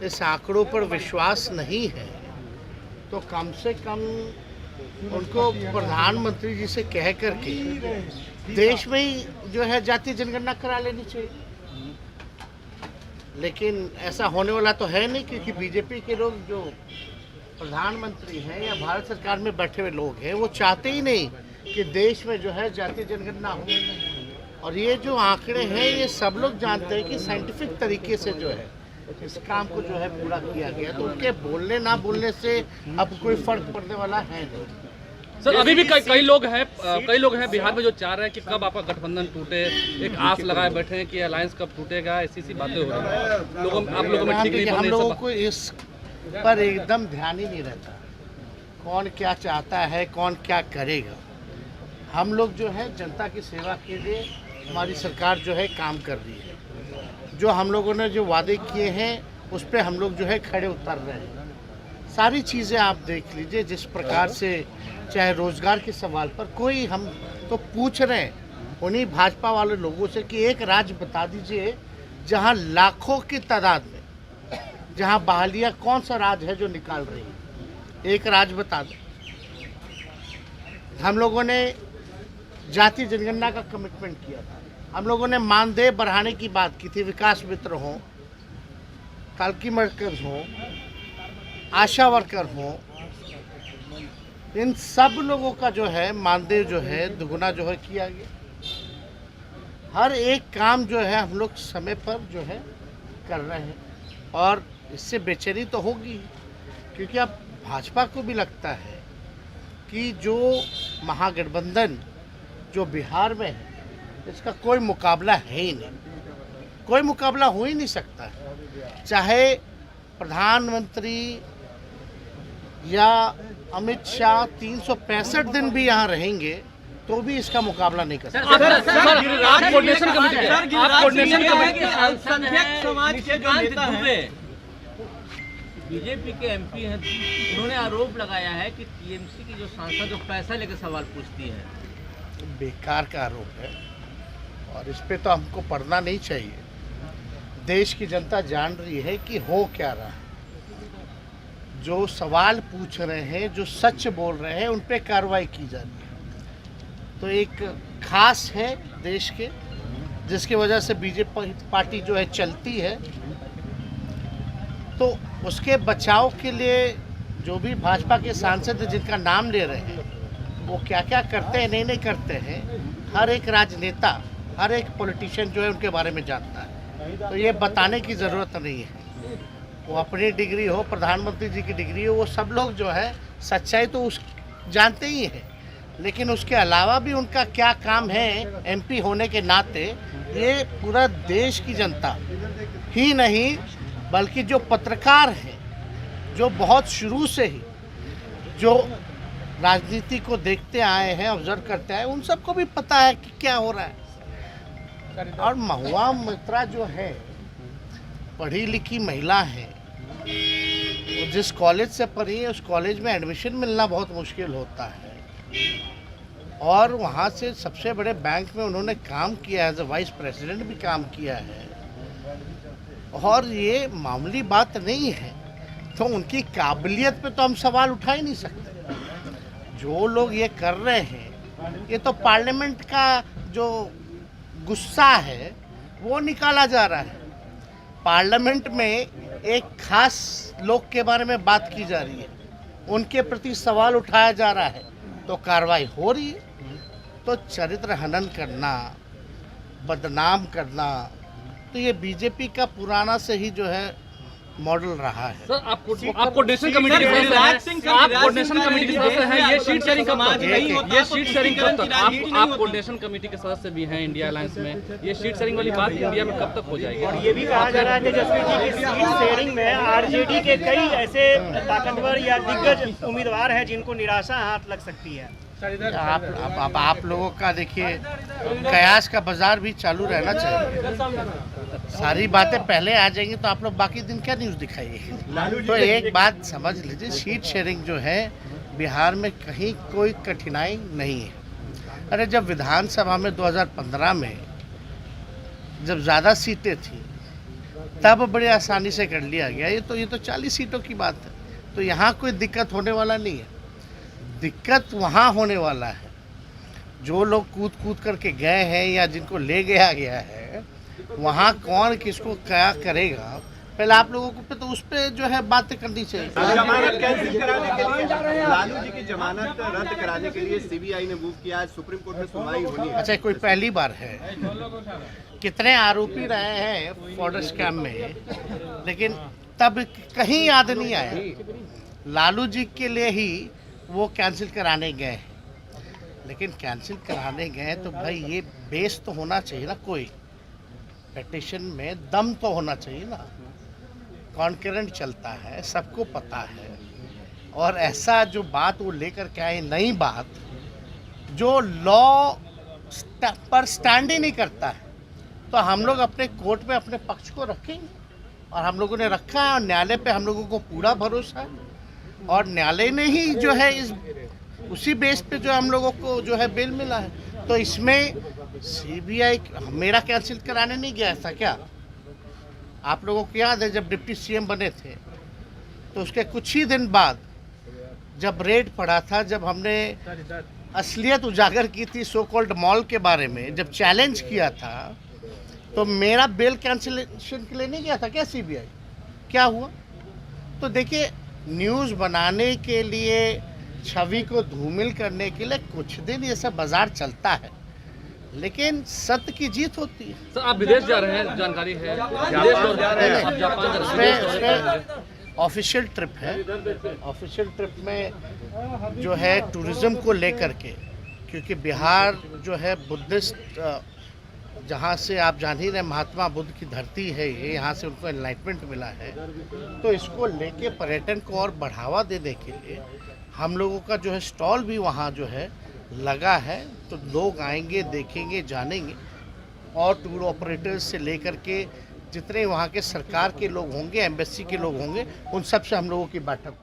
इस आंकड़ों पर विश्वास नहीं है तो कम से कम उनको प्रधानमंत्री जी से कह करके देश में ही जो है जातीय जनगणना करा लेनी चाहिए। लेकिन ऐसा होने वाला तो है नहीं, क्योंकि बीजेपी के लोग जो प्रधानमंत्री हैं या भारत सरकार में बैठे हुए लोग हैं वो चाहते ही नहीं कि देश में जो है जातीय जनगणना हो। और ये जो आंकड़े हैं ये सब लोग जानते हैं कि साइंटिफिक तरीके से जो है इस काम को जो है पूरा किया गया, तो उनके बोलने ना बोलने से अब कोई फर्क पड़ने वाला है नहीं। सर अभी भी कई लोग हैं बिहार में जो चाह रहे हैं कि कब आपका गठबंधन टूटे, एक आस लगाए बैठे हैं कि अलायंस कब टूटेगा, ऐसी बातें हो रही हैं। आप लोगों में ठीक नहीं हम लोगों को इस पर एकदम ध्यान ही नहीं रहता कौन क्या चाहता है, कौन क्या करेगा। हम लोग जो है जनता की सेवा के लिए हमारी सरकार जो है काम कर रही है। जो हम लोगों ने जो वादे किए हैं उस पर हम लोग जो है खड़े उतर रहे हैं। सारी चीज़ें आप देख लीजिए, जिस प्रकार से चाहे रोजगार के सवाल पर कोई हम तो पूछ रहे हैं उन्हीं भाजपा वाले लोगों से कि एक राज्य बता दीजिए जहां लाखों की तादाद में जहां बहालियां, कौन सा राज्य है जो निकाल रही है, एक राज्य बता दो। हम लोगों ने जातीय जनगणना का कमिटमेंट किया था, हम लोगों ने मानदेय बढ़ाने की बात की थी, विकास मित्र हों, कालकी मर्कज हों, आशा वर्कर हों, इन सब लोगों का जो है मानदेय जो है दुगुना जो है किया गया। हर एक काम जो है हम लोग समय पर जो है कर रहे हैं और इससे बेचैनी तो होगी, क्योंकि अब भाजपा को भी लगता है कि जो महागठबंधन जो बिहार में है इसका कोई मुकाबला है ही नहीं, कोई मुकाबला हो ही नहीं सकता है। चाहे प्रधानमंत्री या अमित शाह 365 दिन भी यहाँ रहेंगे तो भी इसका मुकाबला नहीं कर सकते। बीजेपी के एमपी हैं, उन्होंने आरोप लगाया है कि टीएमसी की जो सांसद जो पैसा लेकर सवाल पूछती है, बेकार का आरोप है और इस पे तो हमको पढ़ना नहीं चाहिए। देश की जनता जान रही है कि हो क्या रहा है। जो सवाल पूछ रहे हैं, जो सच बोल रहे हैं, उन पे कार्रवाई की जा रही है। तो एक खास है देश के, जिसकी वजह से बीजेपी पार्टी जो है चलती है, तो उसके बचाव के लिए जो भी भाजपा के सांसद जिनका नाम ले रहे हैं वो क्या क्या करते हैं नहीं करते हैं, हर एक राजनेता, हर एक पॉलिटिशियन जो है उनके बारे में जानता है। तो ये बताने की ज़रूरत नहीं है। वो अपनी डिग्री हो, प्रधानमंत्री जी की डिग्री हो, वो सब लोग जो है सच्चाई तो उस जानते ही हैं, लेकिन उसके अलावा भी उनका क्या काम है एमपी होने के नाते, ये पूरा देश की जनता ही नहीं बल्कि जो पत्रकार हैं, जो बहुत शुरू से ही जो राजनीति को देखते आए हैं, ऑब्जर्व करते आए, उन सबको भी पता है कि क्या हो रहा है। और महुआ मित्रा जो है पढ़ी लिखी महिला है, वो जिस कॉलेज से पढ़ी है उस कॉलेज में एडमिशन मिलना बहुत मुश्किल होता है, और वहाँ से सबसे बड़े बैंक में उन्होंने काम किया है, एज ए वाइस प्रेसिडेंट भी काम किया है, और ये मामूली बात नहीं है। तो उनकी काबिलियत पे तो हम सवाल उठा ही नहीं सकते। जो लोग ये कर रहे हैं, ये तो पार्लियामेंट का जो गुस्सा है वो निकाला जा रहा है। पार्लियामेंट में एक खास लोग के बारे में बात की जा रही है, उनके प्रति सवाल उठाया जा रहा है, तो कार्रवाई हो रही है। तो चरित्र हनन करना, बदनाम करना, तो ये बीजेपी का पुराना से ही जो है मॉडल रहा है। सर आप कोऑर्डिनेशन कमेटी के सदस्य हैं, आप कोऑर्डिनेशन कमेटी के सदस्य हैं, ये सीट शेयरिंग कब तक, ये सीट शेयरिंग कब तक, आप कोऑर्डिनेशन कमेटी के सदस्य भी हैं इंडिया अलायंस में, ये सीट शेयरिंग वाली बात इंडिया में कब तक हो जाएगी? और ये भी कहा जा रहा है तेजस्वी जी की सीट शेयरिंग में आरजेडी के कई ऐसे ताकतवर या दिग्गज उम्मीदवार हैं जिनको निराशा हाथ लग सकती है। आप लोगों का देखिए कयास का बाजार भी चालू रहना चाहिए। सारी बातें पहले आ जाएंगी तो आप लोग बाकी दिन क्या न्यूज़ दिखाइए। तो एक बात समझ लीजिए, सीट शेयरिंग जो है बिहार में कहीं कोई कठिनाई नहीं है। अरे जब विधानसभा में 2015 में जब ज़्यादा सीटें थी तब बड़े आसानी से कर लिया गया। ये तो 40 सीटों की बात है, तो यहाँ कोई दिक्कत होने वाला नहीं है। दिक्कत वहाँ होने वाला है जो लोग कूद कूद करके गए हैं या जिनको ले गया गया है, वहाँ कौन किसको क्या करेगा, पहले आप लोगों को पे तो उस पर जो है बातें करनी चाहिए। जमानत कैंसिल कराने के लिए, लालू जी की जमानत रद्द कराने के लिए सीबीआई ने मूव किया। आज सुप्रीम कोर्ट में सुनवाई होनी है। अच्छा, कोई पहली बार है? कितने आरोपी रहे हैं फॉर्डर स्कैम में, लेकिन तब कहीं याद नहीं आया। लालू जी के लिए ही वो कैंसिल कराने गए हैं, लेकिन कैंसिल कराने गए तो भाई ये बेस तो होना चाहिए ना, कोई पिटीशन में दम तो होना चाहिए ना। कॉन्करेंट चलता है, सबको पता है, और ऐसा जो बात वो लेकर के आए, नई बात जो लॉ पर स्टैंड ही नहीं करता है, तो हम लोग अपने कोर्ट में अपने पक्ष को रखेंगे, और हम लोगों ने रखा है, और न्यायालय पे हम लोगों को पूरा भरोसा है, और न्यायालय ने ही जो है उसी बेस पे जो हम लोगों को जो है बेल मिला है। तो इसमें सीबीआई मेरा कैंसिल कराने नहीं गया था क्या? आप लोगों को याद है जब डिप्टी सीएम बने थे तो उसके कुछ ही दिन बाद जब रेड पड़ा था, जब हमने असलियत उजागर की थी सो कॉल्ड मॉल के बारे में, जब चैलेंज किया था, तो मेरा बेल कैंसिलेशन के लिए नहीं गया था क्या सीबीआई? क्या हुआ? तो देखिए, न्यूज़ बनाने के लिए, छवि को धूमिल करने के लिए कुछ दिन ये सब बाजार चलता है, लेकिन सत्य की जीत होती है। सर, आप विदेश जा रहे हैं, जानकारी है? विदेश जा रहे हैं, आप जापान जा रहे हैं। उसमें ऑफिशियल ट्रिप है। ऑफिशियल ट्रिप में जो है टूरिज़्म को लेकर के, क्योंकि बिहार जो है बुद्धिस्ट, जहाँ से आप जान ही रहे महात्मा बुद्ध की धरती है ये, यहाँ से उनको एनलाइटमेंट मिला है, तो इसको लेके पर्यटन को और बढ़ावा देने के लिए हम लोगों का जो है स्टॉल भी वहाँ जो है लगा है। तो लोग आएंगे, देखेंगे, जानेंगे, और टूर ऑपरेटर्स से लेकर के जितने वहाँ के सरकार के लोग होंगे, एम्बेसी के लोग होंगे, उन सब से हम लोगों की बैठक